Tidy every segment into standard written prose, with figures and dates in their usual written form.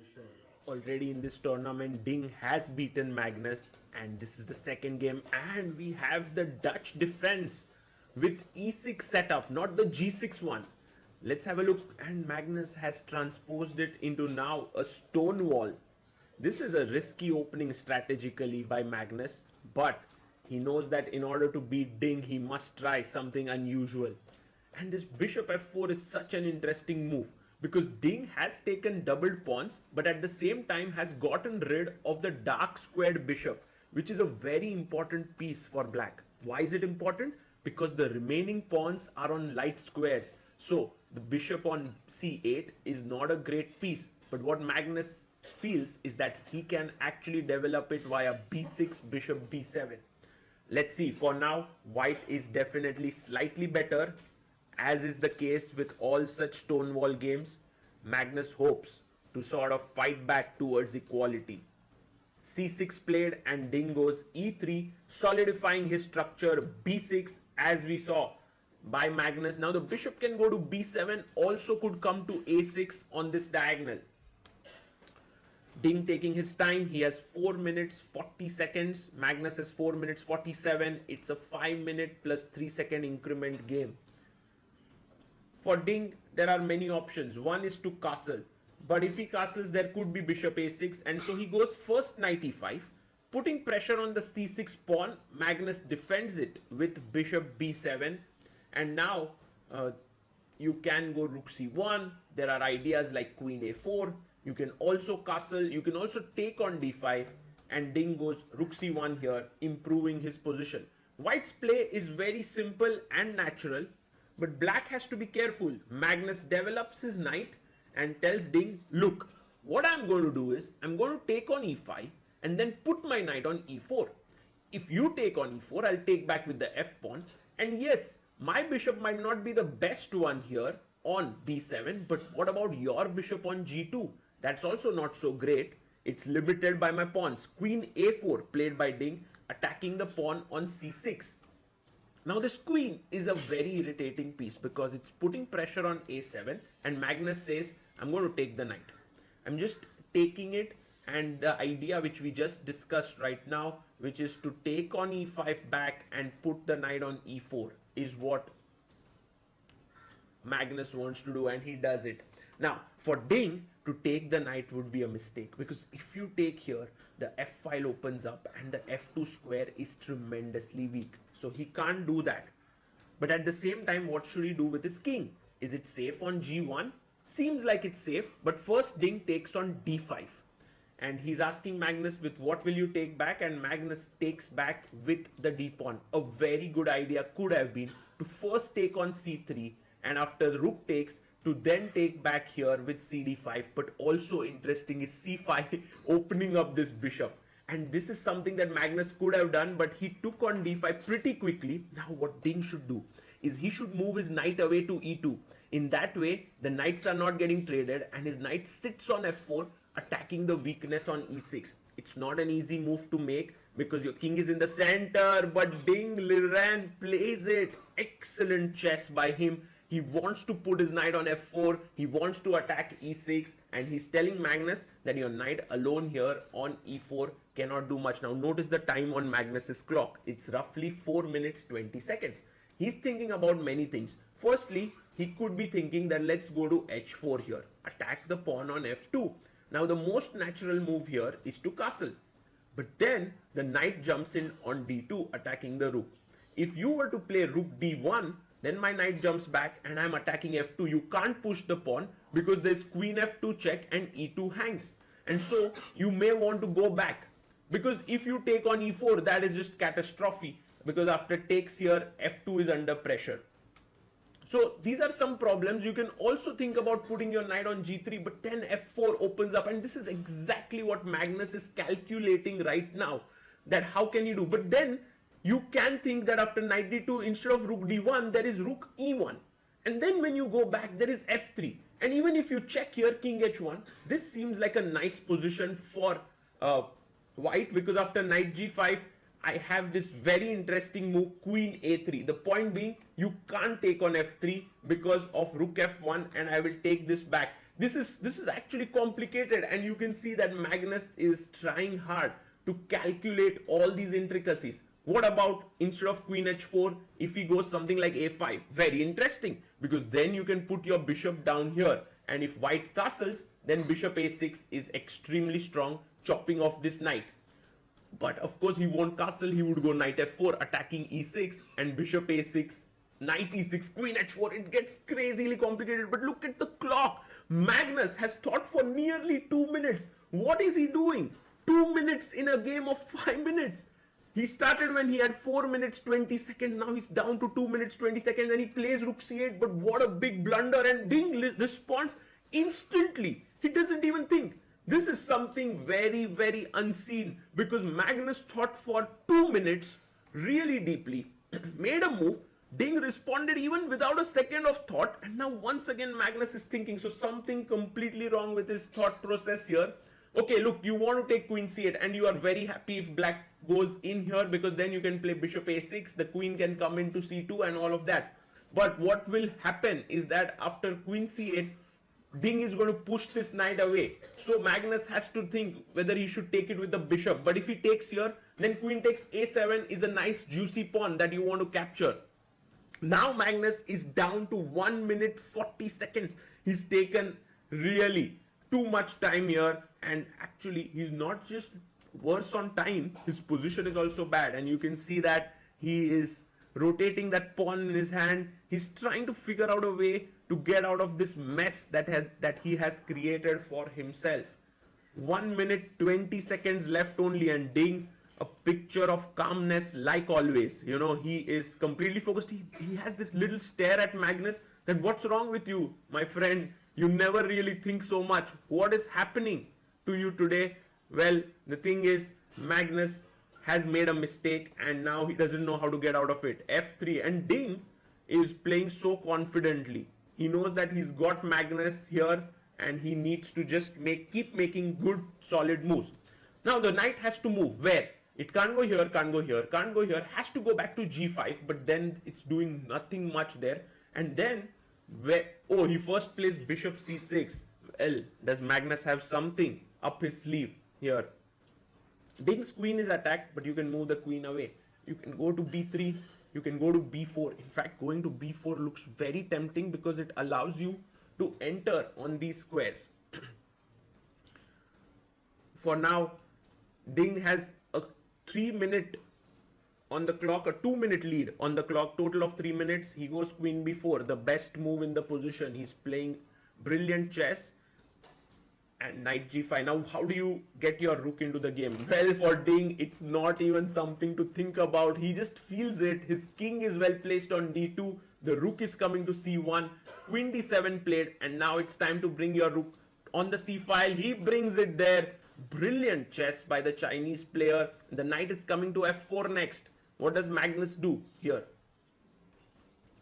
Carlsen. Already in this tournament, Ding has beaten Magnus, and this is the second game. And we have the Dutch defense with e6 setup, not the g6 one. Let's have a look. And Magnus has transposed it into now a stone wall. This is a risky opening strategically by Magnus, but he knows that in order to beat Ding, he must try something unusual. And this bishop f4 is such an interesting move because Ding has taken doubled pawns but at the same time has gotten rid of the dark squared bishop, which is a very important piece for black. Why is it important? Because the remaining pawns are on light squares. So the bishop on c8 is not a great piece, but what Magnus feels is that he can actually develop it via b6, bishop b7. Let's see. For now, white is definitely slightly better. As is the case with all such stonewall games, Magnus hopes to sort of fight back towards equality. c6 played and Ding goes e3, solidifying his structure. b6, as we saw by Magnus. Now the bishop can go to b7, also could come to a6 on this diagonal. Ding taking his time. He has 4 minutes 40 seconds. Magnus has 4 minutes 47. It's a 5 minute plus 3 second increment game. For Ding, there are many options. One is to castle, but if he castles, there could be bishop a6, and so he goes first knight e5, putting pressure on the c6 pawn. Magnus defends it with bishop b7, and now you can go rook c1. There are ideas like queen a4. You can also castle. You can also take on d5, and Ding goes rook c1 here, improving his position. White's play is very simple and natural, but black has to be careful. Magnus develops his knight and tells Ding, look, what I'm going to do is I'm going to take on e5 and then put my knight on e4. If you take on e4, I'll take back with the f pawn. And yes, my bishop might not be the best one here on b7, but what about your bishop on g2? That's also not so great. It's limited by my pawns. Queen a4 played by Ding, attacking the pawn on c6. Now this queen is a very irritating piece because it's putting pressure on a7, and Magnus says, I'm going to take the knight. I'm just taking it, and the idea which we just discussed right now, which is to take on e5 back and put the knight on e4, is what Magnus wants to do, and he does it. Now for Ding, to take the knight would be a mistake because if you take here, the f file opens up and the f2 square is tremendously weak. So he can't do that. But at the same time, what should he do with his king? Is it safe on g1? Seems like it's safe, but first Ding takes on d5. And he's asking Magnus, with what will you take back? And Magnus takes back with the d pawn. A very good idea could have been to first take on c3, and after the rook takes, to then take back here with cd5. But also interesting is c5 opening up this bishop. And this is something that Magnus could have done, but he took on d5 pretty quickly. Now what Ding should do is he should move his knight away to e2. In that way, the knights are not getting traded and his knight sits on f4, attacking the weakness on e6. It's not an easy move to make because your king is in the center, but Ding Liren plays it. Excellent chess by him. He wants to put his knight on f4, he wants to attack e6, and he's telling Magnus that your knight alone here on e4 cannot do much. Now notice the time on Magnus's clock. It's roughly 4 minutes 20 seconds. He's thinking about many things. Firstly, he could be thinking that let's go to h4 here, attack the pawn on f2. Now the most natural move here is to castle. But then the knight jumps in on d2, attacking the rook. If you were to play rook d1, then my knight jumps back and I'm attacking f2. You can't push the pawn because there's queen f2 check and e2 hangs. And so you may want to go back, because if you take on e4, that is just catastrophe, because after takes here, f2 is under pressure. So these are some problems. You can also think about putting your knight on g3, but then f4 opens up, and this is exactly what Magnus is calculating right now, that how can you do. But then you can think that after knight d2, instead of rook d1, there is rook e1. And then when you go back, there is f3. And even if you check here, king h1, this seems like a nice position for white, because after knight g5, I have this very interesting move, queen a3. The point being, you can't take on f3 because of rook f1, and I will take this back. This is actually complicated, and you can see that Magnus is trying hard to calculate all these intricacies. What about instead of queen h4, if he goes something like a5? Very interesting, because then you can put your bishop down here, and if white castles, then bishop a6 is extremely strong, chopping off this knight. But of course he won't castle, he would go knight f4, attacking e6, and bishop a6, knight e6, queen h4. It gets crazily complicated. But look at the clock. Magnus has thought for nearly 2 minutes. What is he doing? 2 minutes in a game of 5 minutes. He started when he had 4 minutes 20 seconds. Now he's down to 2 minutes 20 seconds, and he plays rook c8. But what a big blunder, and Ding responds instantly. He doesn't even think. This is something very, very unseen, because Magnus thought for 2 minutes really deeply, made a move. Ding responded even without a second of thought, and now once again Magnus is thinking. So something completely wrong with his thought process here. Okay, look, you want to take queen c8, and you are very happy if black goes in here, because then you can play bishop a6, the queen can come into c2 and all of that. But what will happen is that after queen c8, Ding is going to push this knight away. So Magnus has to think whether he should take it with the bishop. But if he takes here, then queen takes a7 is a nice juicy pawn that you want to capture. Now Magnus is down to 1 minute 40 seconds. He's taken really too much time here, and actually he's not just worse on time, his position is also bad, and you can see that he is rotating that pawn in his hand. He's trying to figure out a way to get out of this mess that he has created for himself. 1 minute 20 seconds left only, and Ding, a picture of calmness like always. You know, he is completely focused. He has this little stare at Magnus that, what's wrong with you, my friend? You never really think so much. What is happening to you today? Well, the thing is, Magnus has made a mistake, and now he doesn't know how to get out of it. f3, and Ding is playing so confidently. He knows that he's got Magnus here, and he needs to just keep making good solid moves. Now the knight has to move. Where? It can't go here, can't go here, can't go here. Has to go back to g5, but then it's doing nothing much there. And then oh, he first plays bishop c6. Well, does Magnus have something up his sleeve here? Ding's queen is attacked, but you can move the queen away. You can go to b3, you can go to b4. In fact, going to b4 looks very tempting, because it allows you to enter on these squares. For now, Ding has a 3 minute on the clock, a 2 minute lead on the clock, total of 3 minutes. He goes queen b4, the best move in the position. He's playing brilliant chess. And knight g5. Now, how do you get your rook into the game? Well, for Ding, it's not even something to think about. He just feels it. His king is well placed on d2. The rook is coming to c1. Queen d7 played, and now it's time to bring your rook on the c file. He brings it there. Brilliant chess by the Chinese player. The knight is coming to f4 next. What does Magnus do here?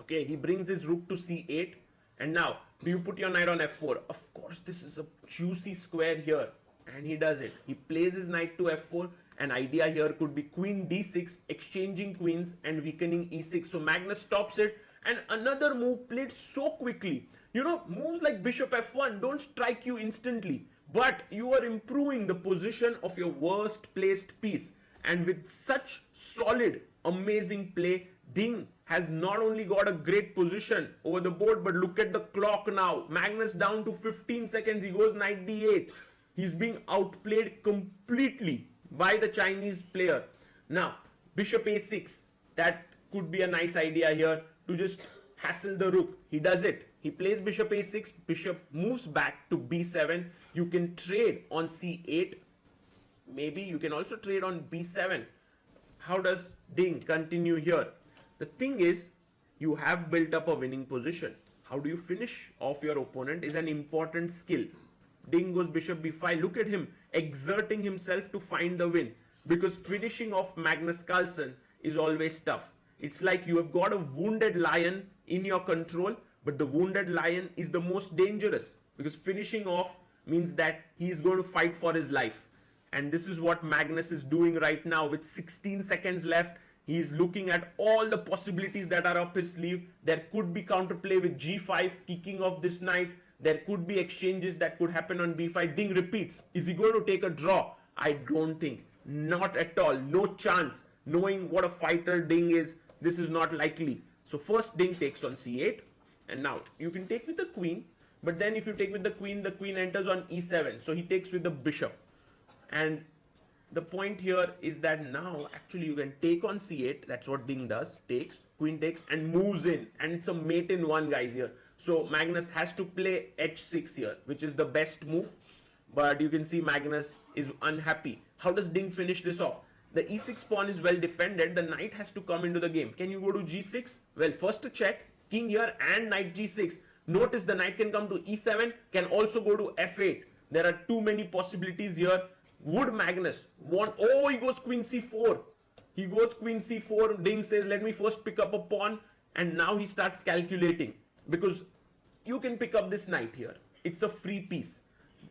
Okay, he brings his rook to c8, and now, do you put your knight on f4? Of course, this is a juicy square here, and he does it. He plays his knight to f4. An idea here could be queen d6, exchanging queens and weakening e6. So Magnus stops it, and another move played so quickly. You know, moves like bishop f1 don't strike you instantly, but you are improving the position of your worst placed piece. And with such solid, amazing play, Ding has not only got a great position over the board, but look at the clock now. Magnus down to 15 seconds. He goes knight d8. He's being outplayed completely by the Chinese player. Now, bishop a6. That could be a nice idea here to just hassle the rook. He does it. He plays bishop a6. Bishop moves back to b7. You can trade on c8. Maybe you can also trade on b7. How does Ding continue here? The thing is, you have built up a winning position. How do you finish off your opponent is an important skill. Ding goes bishop b5. Look at him exerting himself to find the win, because finishing off Magnus Carlsen is always tough. It's like you have got a wounded lion in your control, but the wounded lion is the most dangerous, because finishing off means that he is going to fight for his life. And this is what Magnus is doing right now. With 16 seconds left, he is looking at all the possibilities that are up his sleeve. There could be counterplay with g5, kicking off this knight. There could be exchanges that could happen on b5. Ding repeats. Is he going to take a draw? I don't think. Not at all. No chance. Knowing what a fighter Ding is, this is not likely. So first Ding takes on c8. And now you can take with the queen. But then if you take with the queen enters on e7. So he takes with the bishop. And the point here is that now actually you can take on c8. That's what Ding does. Takes, queen takes and moves in. And it's a mate in one, guys, here. So Magnus has to play h6 here, which is the best move. But you can see Magnus is unhappy. How does Ding finish this off? The e6 pawn is well defended. The knight has to come into the game. Can you go to g6? Well, first a check. King here and knight g6. Notice the knight can come to e7. Can also go to f8. There are too many possibilities here. Would Magnus want... Oh, he goes queen c4. He goes queen c4. Ding says, let me first pick up a pawn. And now he starts calculating. Because you can pick up this knight here. It's a free piece.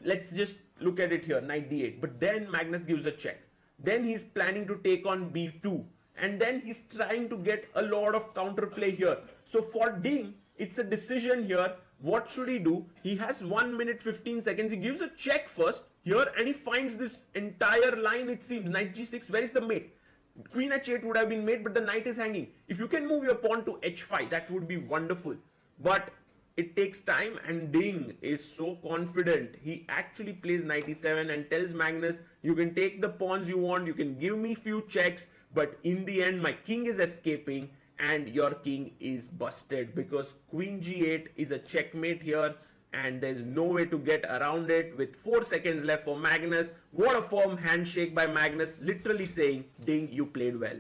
Let's just look at it here, knight d8. But then Magnus gives a check. Then he's planning to take on b2. And then he's trying to get a lot of counterplay here. So for Ding, it's a decision here. What should he do? He has 1 minute 15 seconds. He gives a check first here and he finds this entire line, it seems. Knight g6, where is the mate? Queen h8 would have been mate, but the knight is hanging. If you can move your pawn to h5, that would be wonderful. But it takes time and Ding is so confident. He actually plays knight e7 and tells Magnus, you can take the pawns you want, you can give me few checks, but in the end my king is escaping and your king is busted because queen g8 is a checkmate here and there's no way to get around it with 4 seconds left for Magnus. What a firm handshake by Magnus, literally saying, Ding, you played well.